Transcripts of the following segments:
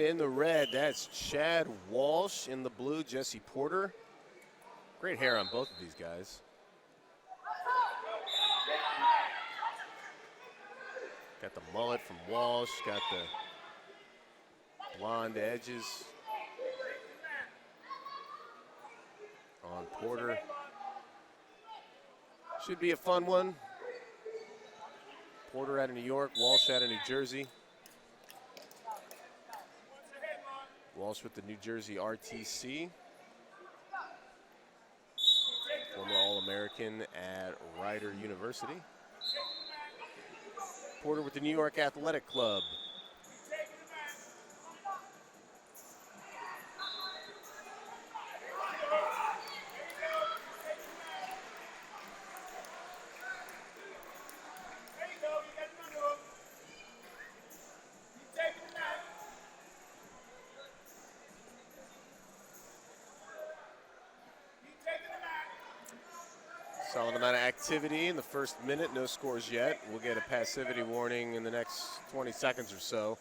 in the red, that's Chad Walsh. In the blue, Jesse Porter. Great hair on both of these guys. Got the mullet from Walsh, got the blonde edges on Porter. Should be a fun one. Porter out of New York, Walsh out of New Jersey. Walsh with the New Jersey RTC. Former All-American at Rider University. Porter with the New York Athletic Club. Solid amount of activity in the first minute, no scores yet. We'll get a passivity warning in the next 20 seconds or so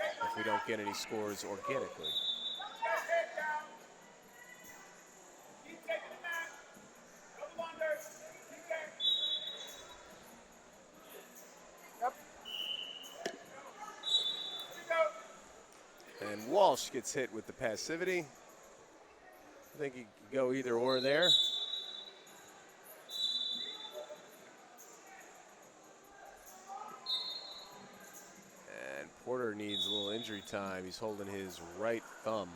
if we don't get any scores organically. And Walsh gets hit with the passivity. I think he could go either or there. Porter needs a little injury time. He's holding his right thumb.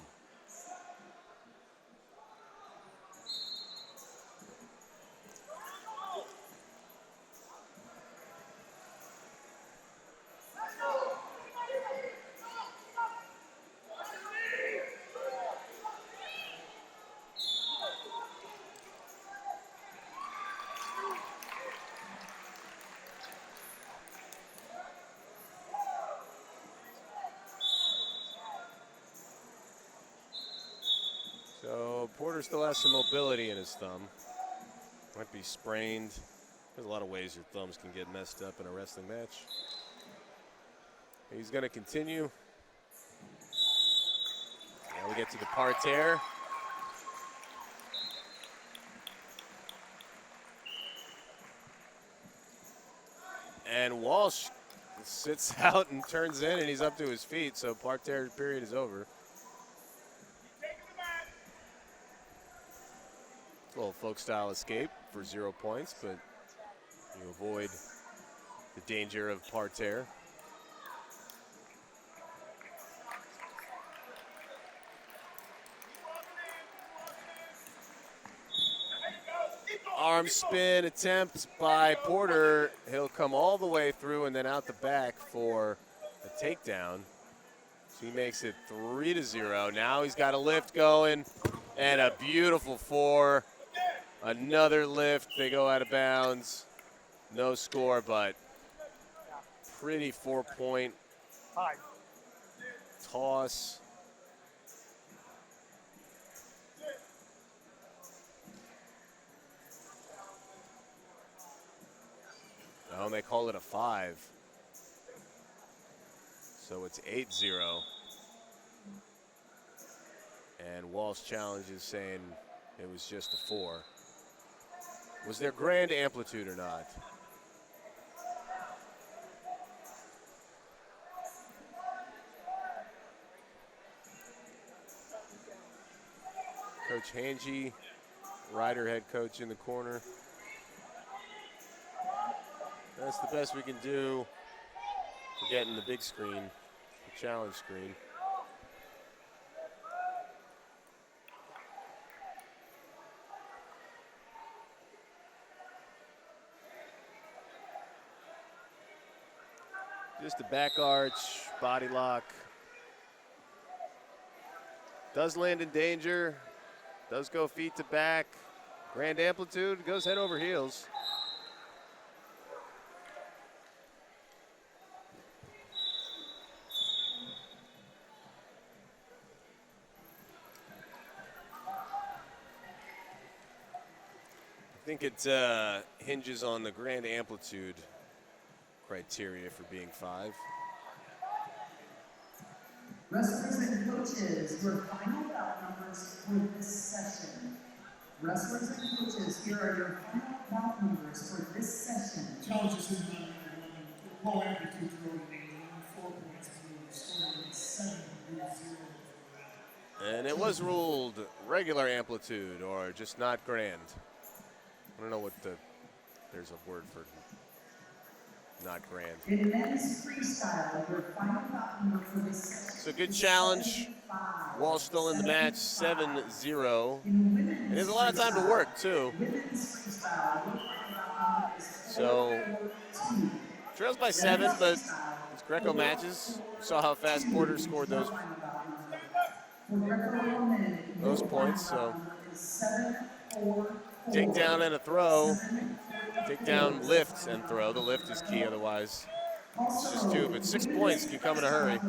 So Porter still has some mobility in his thumb. Might be sprained. There's a lot of ways your thumbs can get messed up in a wrestling match. He's going to continue. Now we get to the parterre. And Walsh sits out and turns in, and he's up to his feet, so parterre period is over. A little folk style escape for 0 points, but you avoid the danger of parterre. Arm spin attempt by Porter. He'll come all the way through and then out the back for a takedown. So he makes it 3-0. Now he's got a lift going and a beautiful four. Another lift, they go out of bounds. No score, but pretty 4-point toss. Oh, and they call it a 5. So it's 8-0. And Walsh challenges saying it was just a 4. Was there grand amplitude or not? Coach Hangy, Rider head coach in the corner. That's the best we can do for getting the big screen, the challenge screen. Just a back arch, body lock. Does land in danger, does go feet to back. Grand amplitude, goes head over heels. I think it hinges on the grand amplitude criteria for being 5. Wrestlers and coaches, your final bout numbers for this session. Wrestlers and coaches, here are your final bout numbers for this session. Challenges is not low amplitude throwing 4 points scoring 7-0. And it was ruled regular amplitude or just not grand. I don't know what there's a word for not grand. In men's freestyle, your final bout number for this session. So good challenge. Walsh still in the match, 7-0. And there's a lot of time to work too. So trails by 7, but it's Greco matches. You saw how fast Porter scored those points. So takedown and a throw. Takedown, lift, and throw. The lift is key, otherwise it's just 2. But 6 points can come in a hurry.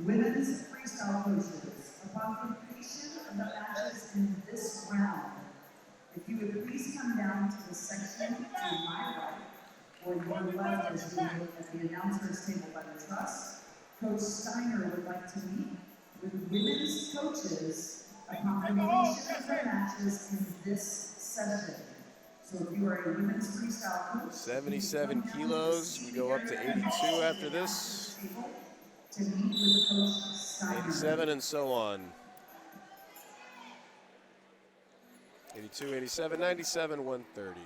Women's freestyle coaches, upon completion of the matches in this round, if you would please come down to the section to my right or your left as we look at the announcer's table by the truss. Coach Steiner would like to meet with women's coaches upon completion of their matches in this session. So if you are a women's freestyle coach, 77 kilos. We go up to 82 after this. to meet with Coach Steiner. 87 and so on. 82, 87, 97, 130.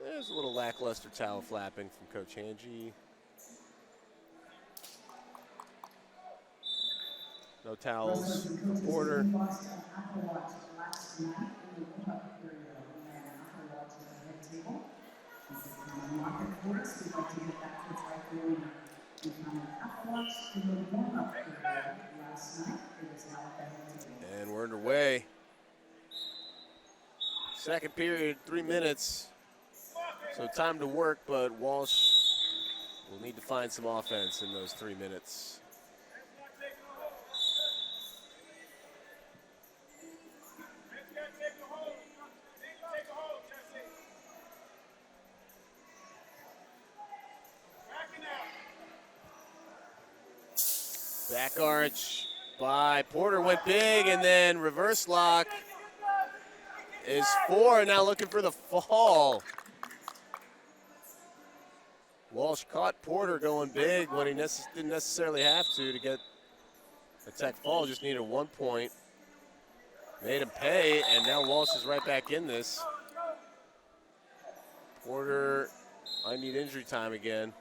There's a little lackluster towel flapping from Coach Hangy. No towels from Porter. And we're underway. Second period, 3 minutes. So time to work, but Walsh will need to find some offense in those 3 minutes. Back arch by Porter went big, and then reverse lock is 4. Now looking for the fall. Walsh caught Porter going big when he didn't necessarily have to get a tech fall, just needed 1 point. Made him pay, and now Walsh is right back in this. Porter, I need injury time again.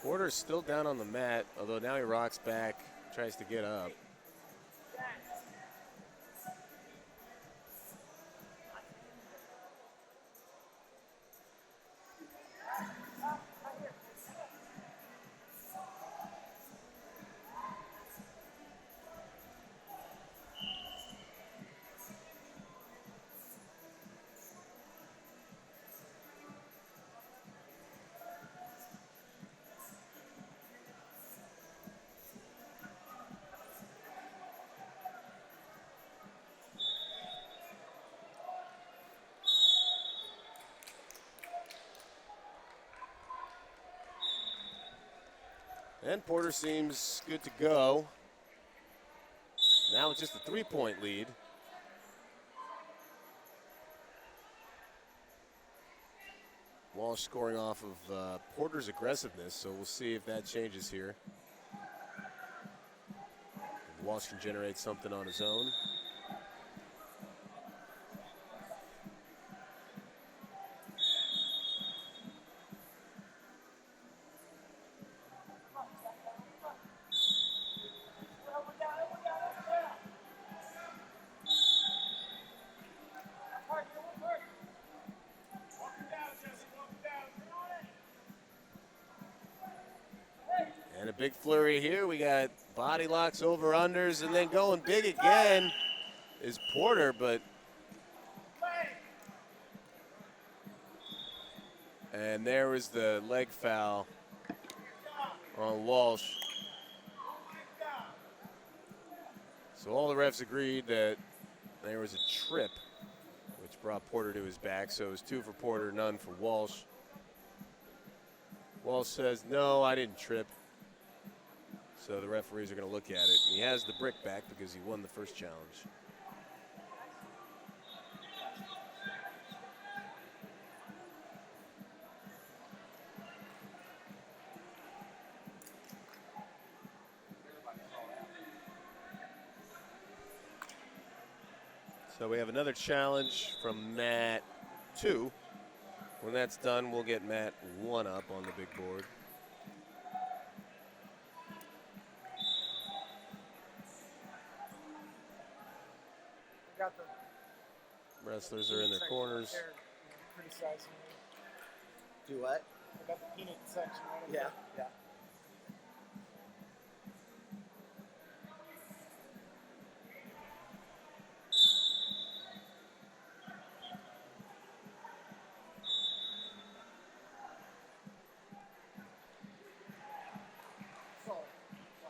Porter's still down on the mat, although now he rocks back, tries to get up. And Porter seems good to go. Now it's just a 3-point lead. Walsh scoring off of Porter's aggressiveness, so we'll see if that changes here. Walsh can generate something on his own. a big flurry here. We got body locks, over-unders, and then going big again is Porter, but and there was the leg foul on Walsh. So all the refs agreed that there was a trip, which brought Porter to his back. So it was 2 for Porter, none for Walsh. Walsh says, no, I didn't trip. So the referees are going to look at it. He has the brick back because he won the first challenge. So we have another challenge from Matt 2. When that's done, we'll get Matt 1 up on the big board. Got the Wrestlers are in their corners. They're criticizing me. Do what? I got the peanut section right Yeah, yeah.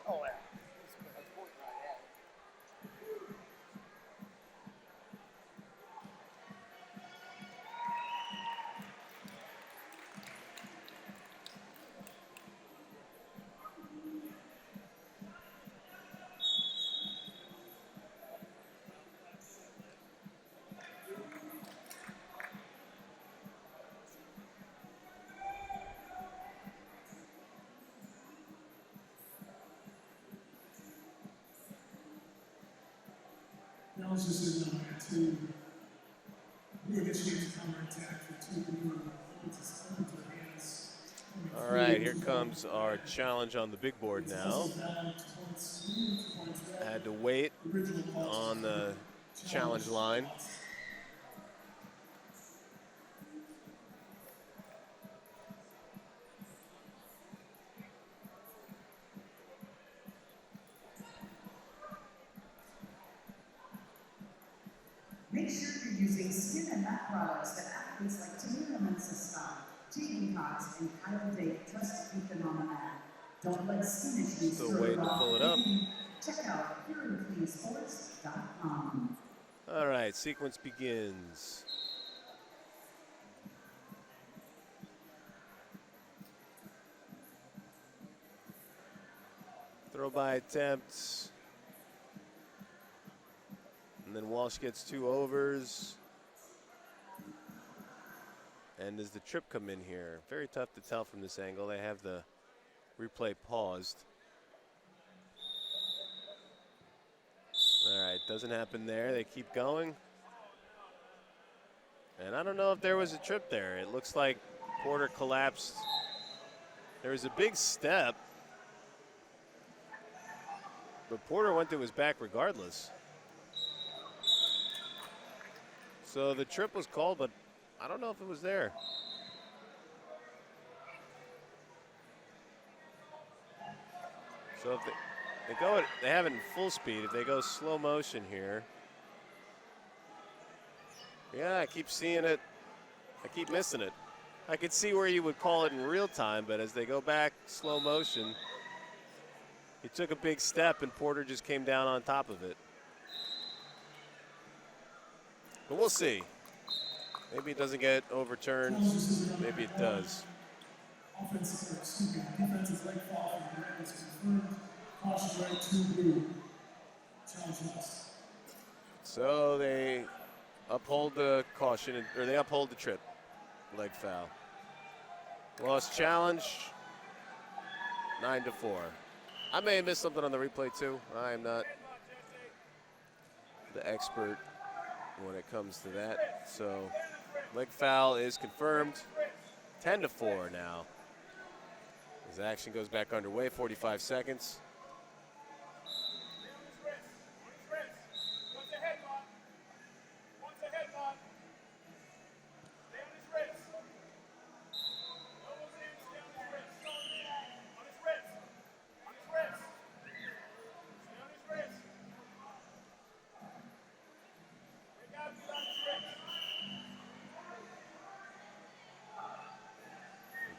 Oh, yeah. Analysis is number 2. We're going to change counterattack for 2 blue. It's open to the hands. All right, here comes our challenge on the big board now. I had to wait on the challenge line. Make sure you're using skin and mat products that athletes like Tamina Mensah, Jaden Cox, and Kyle Dake trust to keep them on the mat. Don't let skin issues Still throw waiting you to off. pull it up. Check out pureandcleansports.com. All right, sequence begins. Throw by attempts. And then Walsh gets 2 overs. And does the trip come in here? Very tough to tell from this angle. They have the replay paused. All right, doesn't happen there. They keep going. And I don't know if there was a trip there. It looks like Porter collapsed. There was a big step. But Porter went to his back regardless. So the trip was called, but I don't know if it was there. So if they go, they have it in full speed. If they go slow motion here, yeah, I keep seeing it. I keep missing it. I could see where you would call it in real time, but as they go back slow motion, he took a big step and Porter just came down on top of it. But we'll see. Maybe it doesn't get overturned. Maybe it does. Defensive leg fall from the red is confirmed. Caution right 2 blue. Challenge lost. So they uphold the caution, or they uphold the trip. Leg foul. Lost challenge. 9-4. I may have missed something on the replay too. I am not the expert when it comes to that. So leg foul is confirmed. 10-4 now. As action goes back underway, 45 seconds.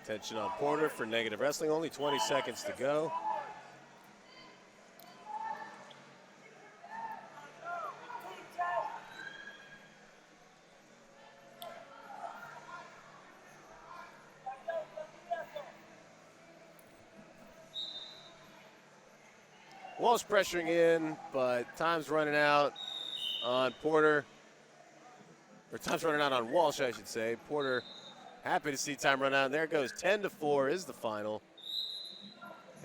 Attention on Porter for negative wrestling. Only 20 seconds to go. Walsh pressuring in, but time's running out on Porter. Or time's running out on Walsh, I should say. Porter happy to see time run out. And there it goes. 10-4 is the final.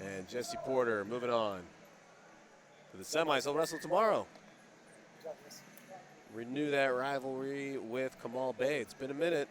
And Jesse Porter moving on to the semis. He'll wrestle tomorrow. Renew that rivalry with Kamal Bey. It's been a minute.